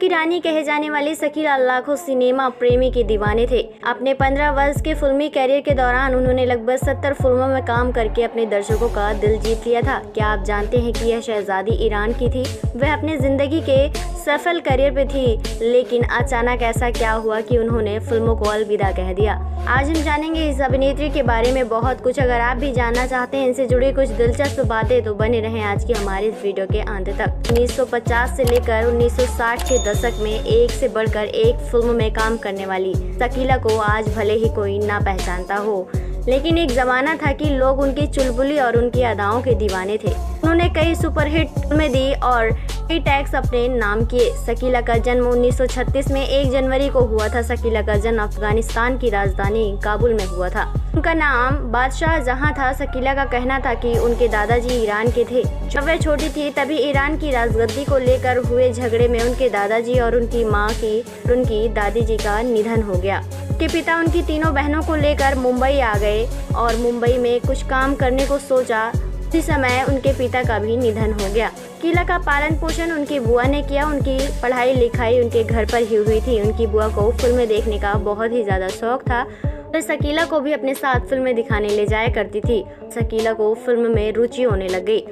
की रानी कहे जाने वाली शकीला लाखों सिनेमा प्रेमी के दीवाने थे। अपने 15 वर्ष के फिल्मी कैरियर के दौरान उन्होंने लगभग 70 फिल्मों में काम करके अपने दर्शकों का दिल जीत लिया था। क्या आप जानते हैं कि यह शहजादी ईरान की थी? वह अपने जिंदगी के सफल करियर पे थी, लेकिन अचानक ऐसा क्या हुआ कि उन्होंने फिल्मों को अलविदा कह दिया। आज हम जानेंगे इस अभिनेत्री के बारे में बहुत कुछ। अगर आप भी जानना चाहते हैं इनसे जुड़ी कुछ दिलचस्प बातें तो बने रहें आज की हमारी इस वीडियो के अंत तक। 1950 से लेकर 1960 के दशक में एक से बढ़कर एक फिल्म में काम करने वाली शकीला को आज भले ही कोई ना पहचानता हो, लेकिन एक जमाना था कि लोग उनकी चुलबुली और उनकी अदाओं के दीवाने थे। उन्होंने कई सुपरहिट फिल्में दी और कई टैग्स अपने नाम किए। शकीला का जन्म 1936 में 1 जनवरी को हुआ था। शकीला का जन्म अफगानिस्तान की राजधानी काबुल में हुआ था। उनका नाम बादशाह जहां था। शकीला का कहना था कि उनके दादाजी ईरान के थे। जब वह छोटी थी तभी ईरान की राजगद्दी को लेकर हुए झगड़े में उनके दादाजी और उनकी माँ की उनकी दादी जी का निधन हो गया। उनके पिता उनकी तीनों बहनों को लेकर मुंबई आ गए और मुंबई में कुछ काम करने को सोचा। उसी समय उनके पिता का भी निधन हो गया। शकीला का पालन पोषण उनकी बुआ ने किया। उनकी पढ़ाई लिखाई उनके घर पर ही हुई थी। उनकी बुआ को फिल्में देखने का बहुत ही ज्यादा शौक था। तो शकीला को भी अपने साथ फिल्में दिखाने ले जाया करती थी। शकीला को फिल्म में रुचि होने लग गई।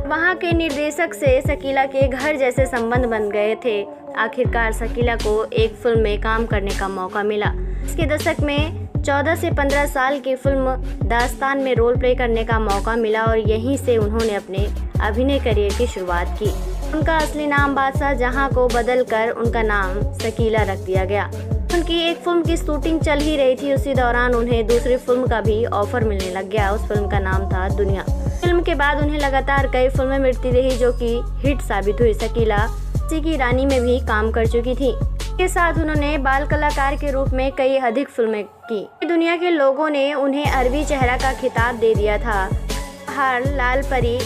वहाँ के निर्देशक से शकीला के घर जैसे संबंध बन गए थे। आखिरकार शकीला को एक फिल्म में काम करने का मौका मिला। इसके दशक में 14 से 15 साल की फिल्म दास्तान में रोल प्ले करने का मौका मिला और यहीं से उन्होंने अपने अभिनय करियर की शुरुआत की। उनका असली नाम बादशाह जहां को बदलकर उनका नाम शकीला रख दिया गया। उनकी एक फिल्म की शूटिंग चल ही रही थी, उसी दौरान उन्हें दूसरी फिल्म का भी ऑफर मिलने लग गया। उस फिल्म का नाम था दुनिया। फिल्म के बाद उन्हें लगातार कई फिल्में मिलती रही जो कि हिट साबित हुई। शकीला की रानी में भी काम कर चुकी थी। के साथ उन्होंने बाल कलाकार के रूप में कई अधिक फिल्में की। दुनिया के लोगों ने उन्हें अरबी चेहरा का खिताब दे दिया था। हार, लाल परी,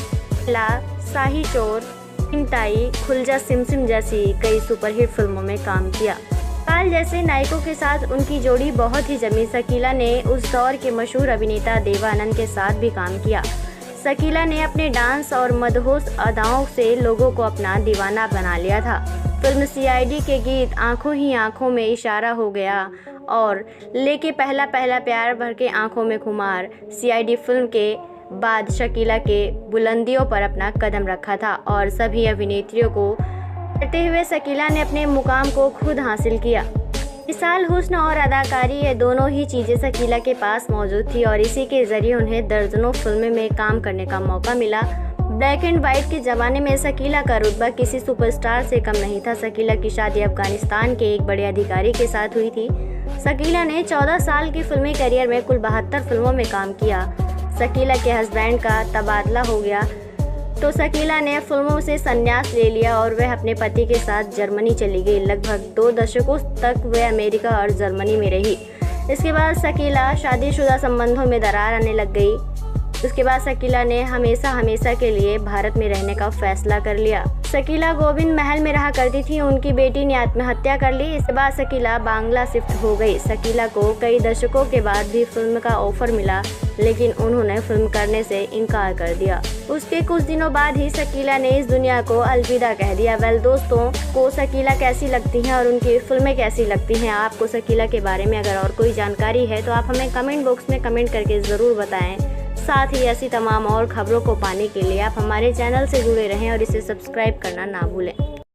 ला, शाही चोर, चिंताई, खुलजा सिमसिम जैसी कई सुपरहिट फिल्मों में काम किया। काल जैसे नायकों के साथ उनकी जोड़ी बहुत ही जमी। शकीला ने उस दौर के मशहूर अभिनेता देवानंद के साथ भी काम किया। शकीला ने अपने डांस और मदहोश अदाओं से लोगों को अपना दीवाना बना लिया था। फिल्म सीआईडी के गीत आंखों ही आंखों में इशारा हो गया और लेके पहला पहला प्यार भर के आंखों में खुमार सीआईडी फिल्म के बाद शकीला के बुलंदियों पर अपना कदम रखा था और सभी अभिनेत्रियों को करते हुए शकीला ने अपने मुकाम को खुद हासिल किया। मिसाल हुस्न और अदाकारी, ये दोनों ही चीज़ें शकीला के पास मौजूद थी और इसी के जरिए उन्हें दर्जनों फिल्में में काम करने का मौका मिला। ब्लैक एंड वाइट के ज़माने में शकीला का रुतबा किसी सुपरस्टार से कम नहीं था। शकीला की शादी अफगानिस्तान के एक बड़े अधिकारी के साथ हुई थी। शकीला ने 14 साल की फिल्मी करियर में कुल 72 फिल्मों में काम किया। शकीला के हस्बैंड का तबादला हो गया तो शकीला ने फिल्मों से संन्यास ले लिया और वह अपने पति के साथ जर्मनी चली गई। लगभग 2 दशकों तक वह अमेरिका और जर्मनी में रही। इसके बाद शकीला शादीशुदा संबंधों में दरार आने लग गई। उसके बाद शकीला ने हमेशा के लिए भारत में रहने का फैसला कर लिया। शकीला गोविंद महल में रहा करती थी। उनकी बेटी ने आत्महत्या कर ली। इसके बाद शकीला बांग्ला शिफ्ट हो गई। शकीला को कई दशकों के बाद भी फिल्म का ऑफर मिला, लेकिन उन्होंने फिल्म करने से इनकार कर दिया। उसके कुछ दिनों बाद ही शकीला ने इस दुनिया को अलविदा कह दिया। वेल दोस्तों, को शकीला कैसी लगती हैं और उनकी फिल्में कैसी लगती हैं? आपको शकीला के बारे में अगर और कोई जानकारी है तो आप हमें कमेंट बॉक्स में कमेंट करके ज़रूर बताएं। साथ ही ऐसी तमाम और खबरों को पाने के लिए आप हमारे चैनल से जुड़े रहें और इसे सब्सक्राइब करना ना भूलें।